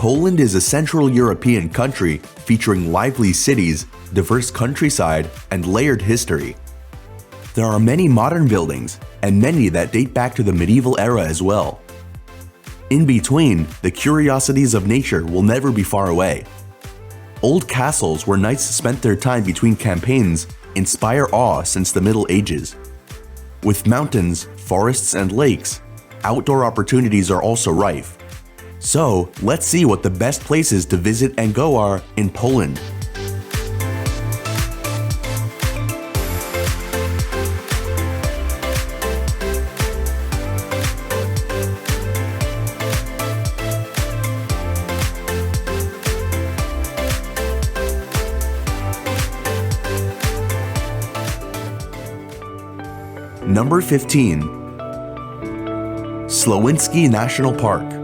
Poland is a Central European country featuring lively cities, diverse countryside, and layered history. There are many modern buildings, and many that date back to the medieval era as well. In between, the curiosities of nature will never be far away. Old castles where knights spent their time between campaigns inspire awe since the Middle Ages. With mountains, forests, and lakes, outdoor opportunities are also rife. So, let's see what the best places to visit and go are in Poland. Number 15. Slowinski National Park.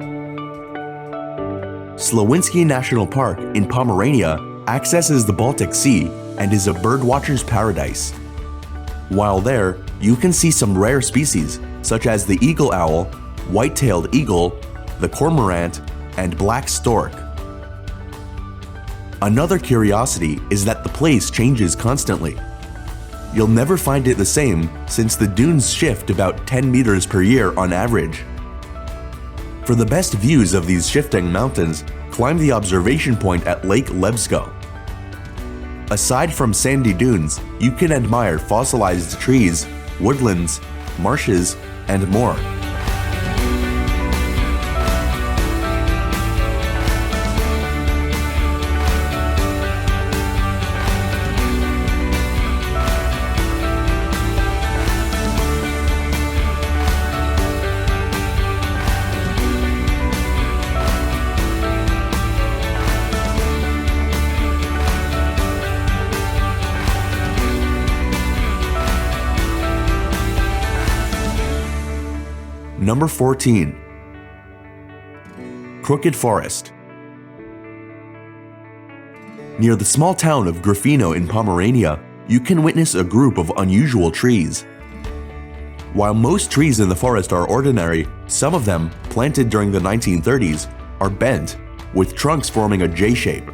Slowinski National Park in Pomerania accesses the Baltic Sea and is a birdwatcher's paradise. While there, you can see some rare species such as the eagle owl, white-tailed eagle, the cormorant, and black stork. Another curiosity is that the place changes constantly. You'll never find it the same since the dunes shift about 10 meters per year on average. For the best views of these shifting mountains, climb the observation point at Lake Lebsko. Aside from sandy dunes, you can admire fossilized trees, woodlands, marshes, and more. Number 14. Crooked Forest. Near the small town of Gryfino in Pomerania, you can witness a group of unusual trees. While most trees in the forest are ordinary, some of them, planted during the 1930s, are bent, with trunks forming a J shape.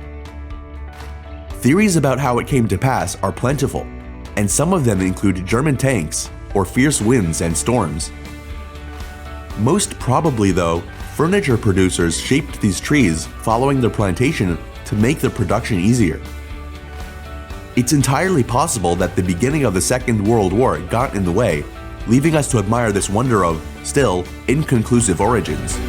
Theories about how it came to pass are plentiful, and some of them include German tanks or fierce winds and storms. Most probably though, furniture producers shaped these trees following their plantation to make their production easier. It's entirely possible that the beginning of the Second World War got in the way, leaving us to admire this wonder of, still, inconclusive origins.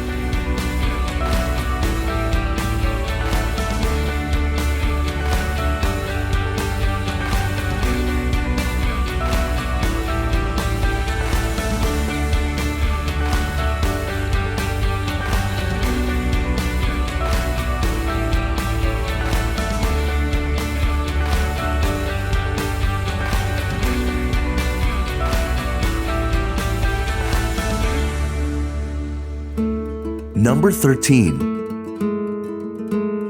Number 13.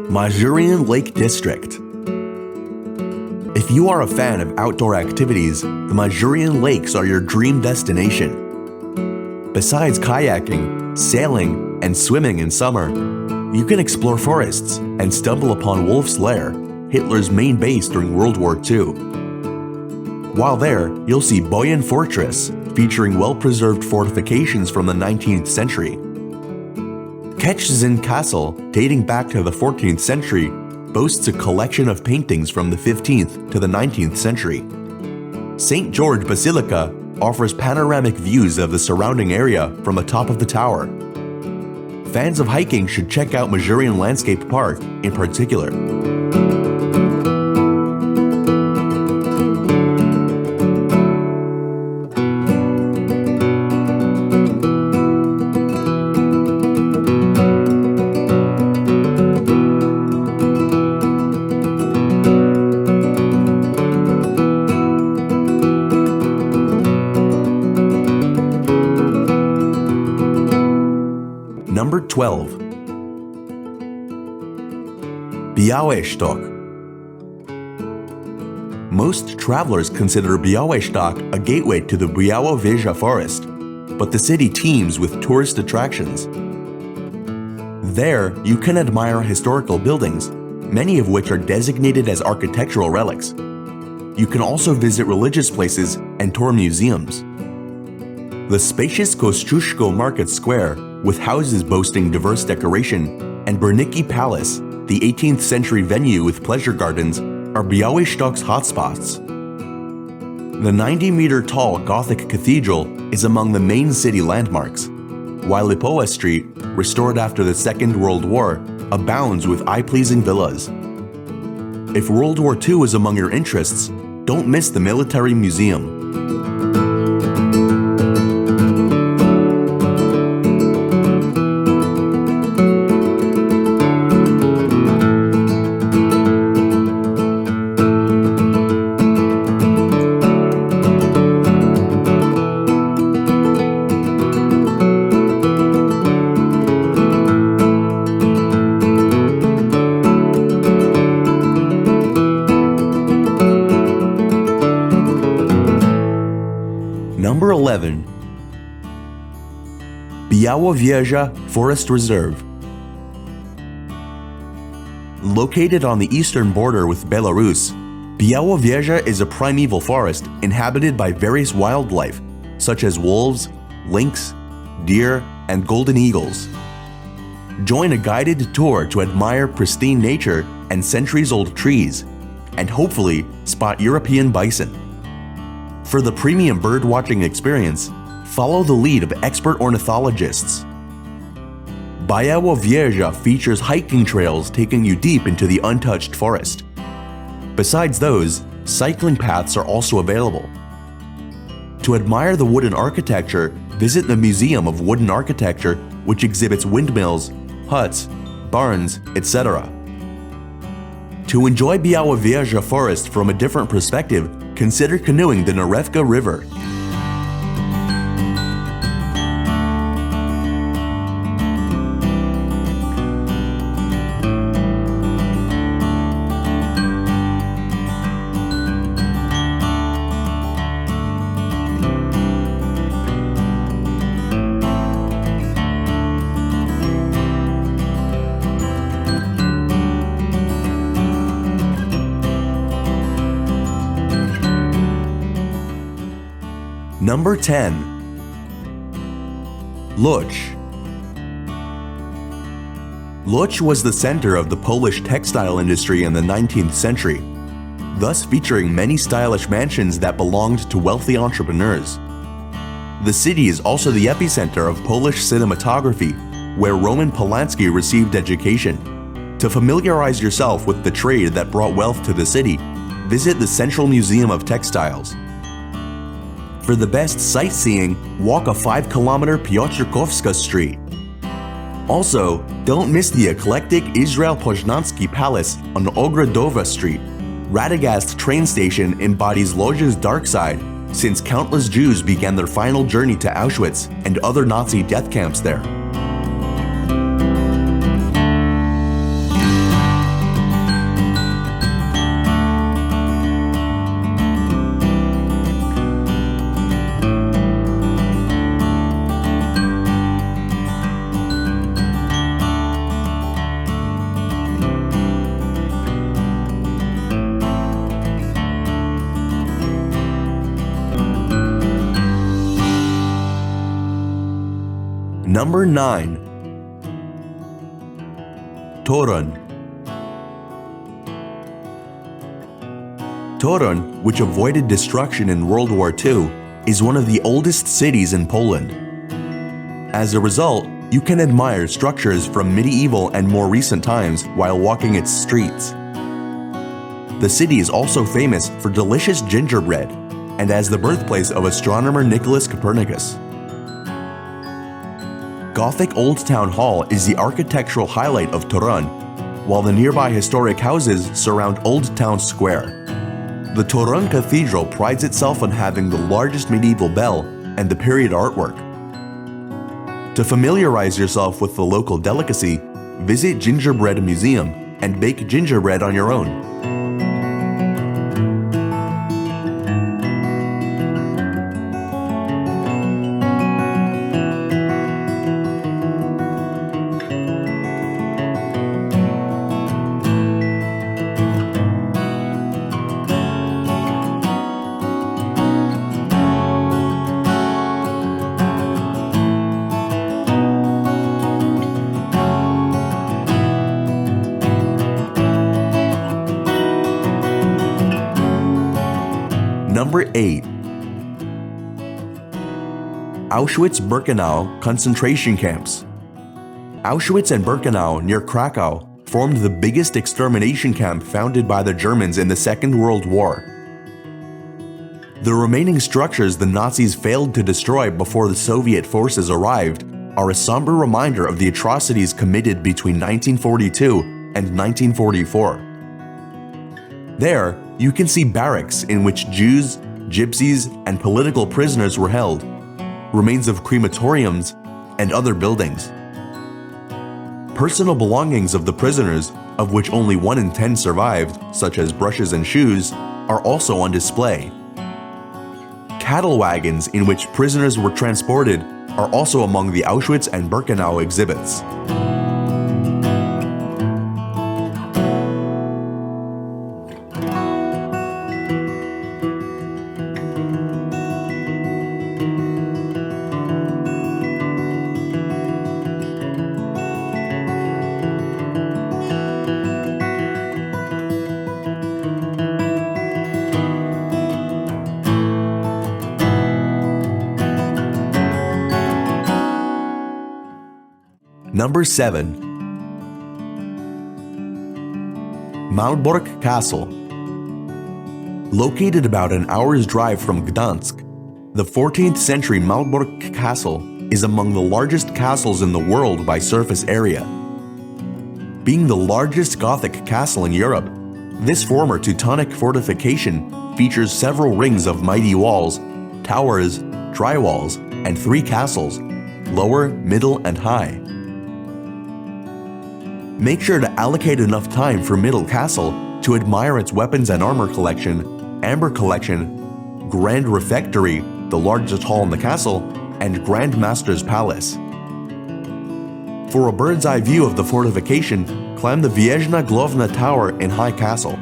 Masurian Lake District. If you are a fan of outdoor activities, the Masurian Lakes are your dream destination. Besides kayaking, sailing, and swimming in summer, you can explore forests and stumble upon Wolf's Lair, Hitler's main base during World War II. While there, you'll see Boyen Fortress, featuring well-preserved fortifications from the 19th century. Ketchzin Castle, dating back to the 14th century, boasts a collection of paintings from the 15th to the 19th century. St. George Basilica offers panoramic views of the surrounding area from the top of the tower. Fans of hiking should check out Masurian Landscape Park in particular. Number 12. Bialystok. Most travelers consider Bialystok a gateway to the Bialowieza forest, but the city teems with tourist attractions. There, you can admire historical buildings, many of which are designated as architectural relics. You can also visit religious places and tour museums. The spacious Kościuszko Market Square, with houses boasting diverse decoration, and Brnicki Palace, the 18th century venue with pleasure gardens, are Białystok's hotspots. The 90-meter tall Gothic cathedral is among the main city landmarks, while Lipowa Street, restored after the Second World War, abounds with eye-pleasing villas. If World War II is among your interests, don't miss the Military Museum. Number 11. Bialowieza Forest Reserve. Located on the eastern border with Belarus, Bialowieza is a primeval forest inhabited by various wildlife, such as wolves, lynx, deer, and golden eagles. Join a guided tour to admire pristine nature and centuries-old trees, and hopefully spot European bison. For the premium bird-watching experience, follow the lead of expert ornithologists. Bialowieza features hiking trails taking you deep into the untouched forest. Besides those, cycling paths are also available. To admire the wooden architecture, visit the Museum of Wooden Architecture, which exhibits windmills, huts, barns, etc. To enjoy Bialowieza forest from a different perspective, consider canoeing the Narewka River. Number 10. Lodz. Lodz was the center of the Polish textile industry in the 19th century, thus featuring many stylish mansions that belonged to wealthy entrepreneurs. The city is also the epicenter of Polish cinematography, where Roman Polanski received education. To familiarize yourself with the trade that brought wealth to the city, visit the Central Museum of Textiles. For the best sightseeing, walk a 5-kilometer Piotrkowska Street. Also, don't miss the eclectic Israel Poznański Palace on Ogrodowa Street. Radegast train station embodies Lodz's dark side, since countless Jews began their final journey to Auschwitz and other Nazi death camps there. Number 9. Torun. Torun, which avoided destruction in World War II, is one of the oldest cities in Poland. As a result, you can admire structures from medieval and more recent times while walking its streets. The city is also famous for delicious gingerbread and as the birthplace of astronomer Nicholas Copernicus. Gothic Old Town Hall is the architectural highlight of Torun, while the nearby historic houses surround Old Town Square. The Torun Cathedral prides itself on having the largest medieval bell and the period artwork. To familiarize yourself with the local delicacy, visit Gingerbread Museum and bake gingerbread on your own. Number 8. Auschwitz-Birkenau concentration camps. Auschwitz and Birkenau near Krakow formed the biggest extermination camp founded by the Germans in the Second World War. The remaining structures the Nazis failed to destroy before the Soviet forces arrived are a somber reminder of the atrocities committed between 1942 and 1944. There, you can see barracks in which Jews, gypsies, and political prisoners were held, remains of crematoriums, and other buildings. Personal belongings of the prisoners, of which only 1 in 10 survived, such as brushes and shoes, are also on display. Cattle wagons in which prisoners were transported are also among the Auschwitz and Birkenau exhibits. Number 7. Malbork Castle. Located about an hour's drive from Gdansk, the 14th century Malbork Castle is among the largest castles in the world by surface area. Being the largest Gothic castle in Europe, this former Teutonic fortification features several rings of mighty walls, towers, dry walls, and 3 castles, lower, middle, and high. Make sure to allocate enough time for Middle Castle to admire its weapons and armor collection, amber collection, Grand Refectory, the largest hall in the castle, and Grand Master's Palace. For a bird's eye view of the fortification, climb the Wieżna Główna Tower in High Castle.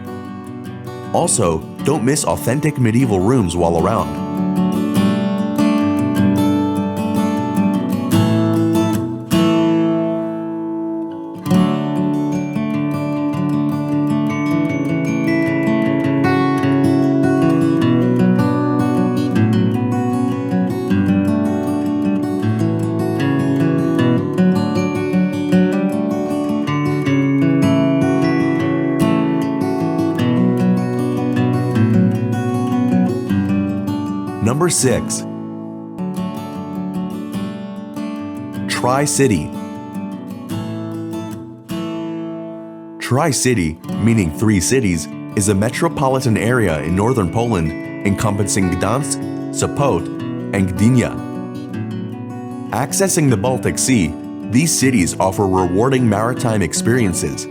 Also, don't miss authentic medieval rooms while around. Number 6. Tri-City. Tri-City, meaning 3 cities, is a metropolitan area in northern Poland encompassing Gdansk, Sopot, and Gdynia. Accessing the Baltic Sea, these cities offer rewarding maritime experiences.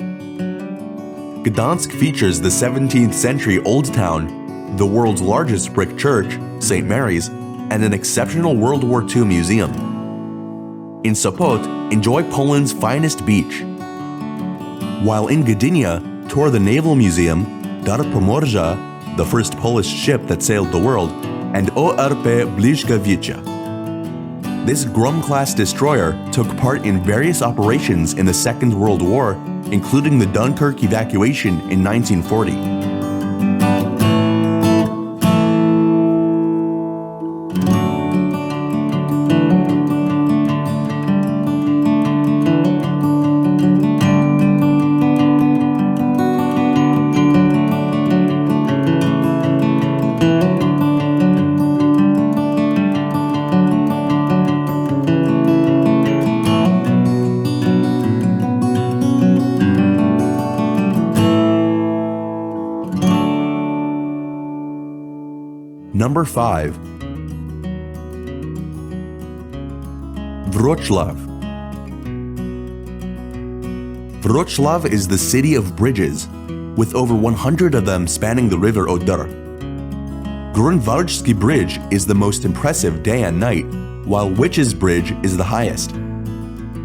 Gdansk features the 17th century Old Town, the world's largest brick church, St. Mary's, and an exceptional World War II museum. In Sopot, enjoy Poland's finest beach. While in Gdynia, tour the Naval Museum, Dar Pomorza, the first Polish ship that sailed the world, and ORP Bieliszka. This Grom-class destroyer took part in various operations in the Second World War, including the Dunkirk evacuation in 1940. Number 5. Wroclaw. Wroclaw is the city of bridges, with over 100 of them spanning the river Oder. Grunwaldzki Bridge is the most impressive day and night, while Witches Bridge is the highest.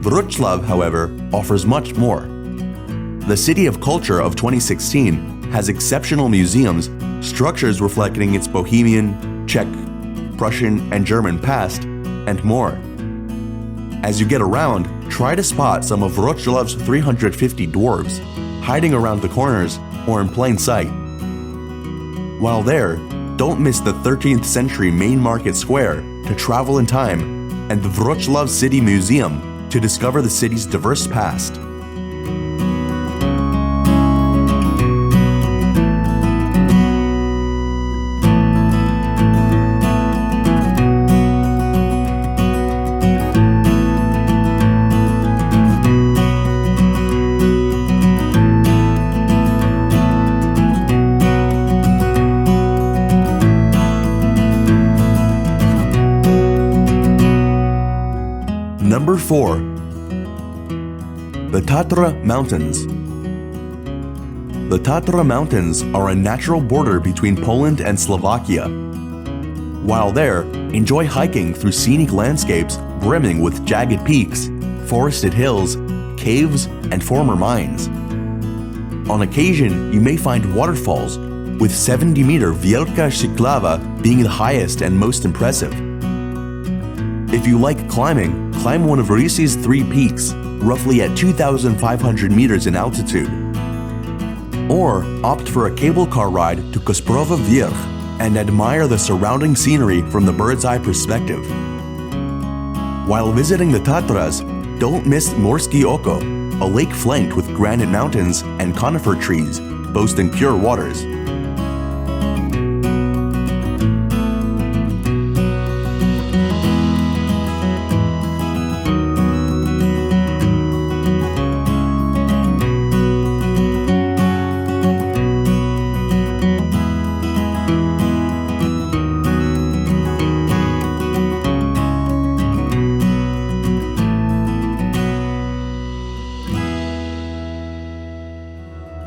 Wroclaw, however, offers much more. The City of Culture of 2016 has exceptional museums, structures reflecting its Bohemian, Czech, Prussian, and German past, and more. As you get around, try to spot some of Wrocław's 350 dwarves, hiding around the corners or in plain sight. While there, don't miss the 13th century Main Market Square to travel in time and the Wroclaw City Museum to discover the city's diverse past. Number 4. The Tatra Mountains. The Tatra Mountains are a natural border between Poland and Slovakia. While there, enjoy hiking through scenic landscapes brimming with jagged peaks, forested hills, caves, and former mines. On occasion, you may find waterfalls, with 70-meter Wieliczka Shiklawa being the highest and most impressive. If you like climbing, climb one of Rusi's 3 peaks, roughly at 2,500 meters in altitude. Or opt for a cable car ride to Kasprowy Wierch and admire the surrounding scenery from the bird's-eye perspective. While visiting the Tatras, don't miss Morskie Oko, a lake flanked with granite mountains and conifer trees, boasting pure waters.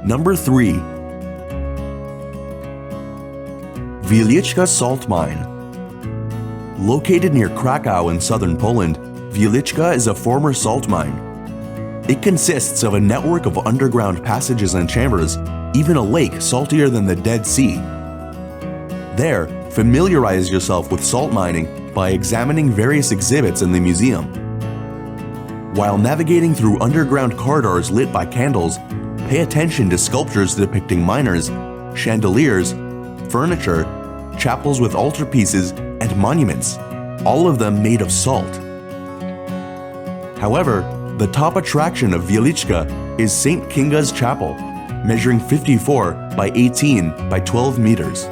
Number 3. Wieliczka Salt Mine. Located near Krakow in southern Poland, Wieliczka is a former salt mine. It consists of a network of underground passages and chambers, even a lake saltier than the Dead Sea. There, familiarize yourself with salt mining by examining various exhibits in the museum. While navigating through underground corridors lit by candles, pay attention to sculptures depicting miners, chandeliers, furniture, chapels with altarpieces, and monuments, all of them made of salt. However, the top attraction of Wieliczka is St. Kinga's Chapel, measuring 54 by 18 by 12 meters.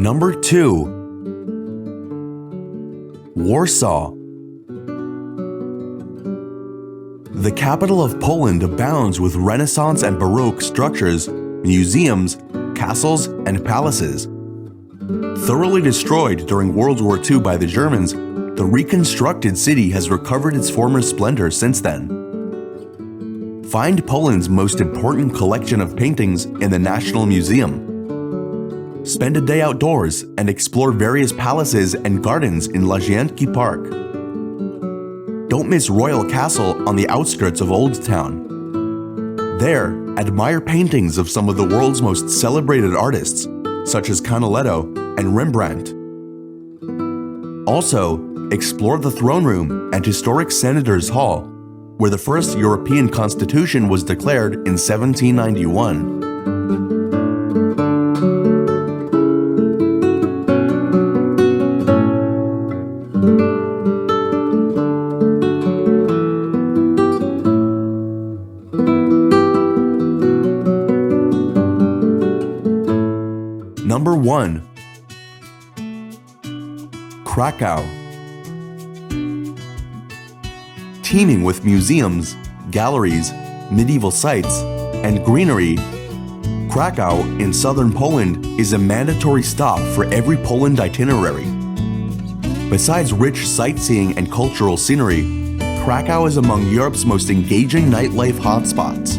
Number 2. Warsaw. The capital of Poland abounds with Renaissance and Baroque structures, museums, castles, and palaces. Thoroughly destroyed during World War II by the Germans, the reconstructed city has recovered its former splendor since then. Find Poland's most important collection of paintings in the National Museum. Spend a day outdoors and explore various palaces and gardens in Łazienki Park. Don't miss Royal Castle on the outskirts of Old Town. There, admire paintings of some of the world's most celebrated artists, such as Canaletto and Rembrandt. Also, explore the throne room and historic Senators' Hall, where the first European Constitution was declared in 1791. Number 1. Krakow. Teeming with museums, galleries, medieval sites, and greenery, Krakow in southern Poland is a mandatory stop for every Poland itinerary. Besides rich sightseeing and cultural scenery, Krakow is among Europe's most engaging nightlife hotspots.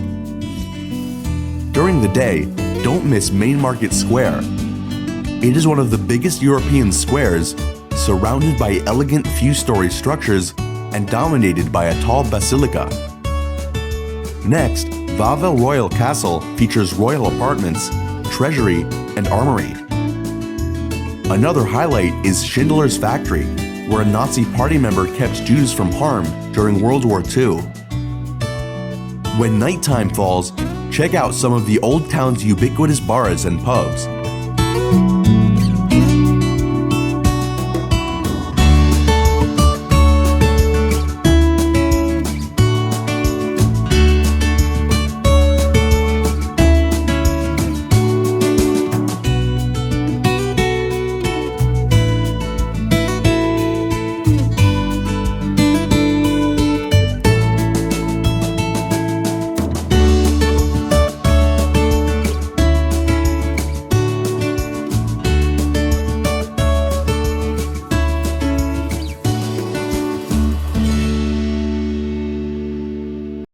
During the day, don't miss Main Market Square. It is one of the biggest European squares, surrounded by elegant few-story structures and dominated by a tall basilica. Next, Wawel Royal Castle features royal apartments, treasury, and armory. Another highlight is Schindler's Factory, where a Nazi party member kept Jews from harm during World War II. When nighttime falls, check out some of the old town's ubiquitous bars and pubs.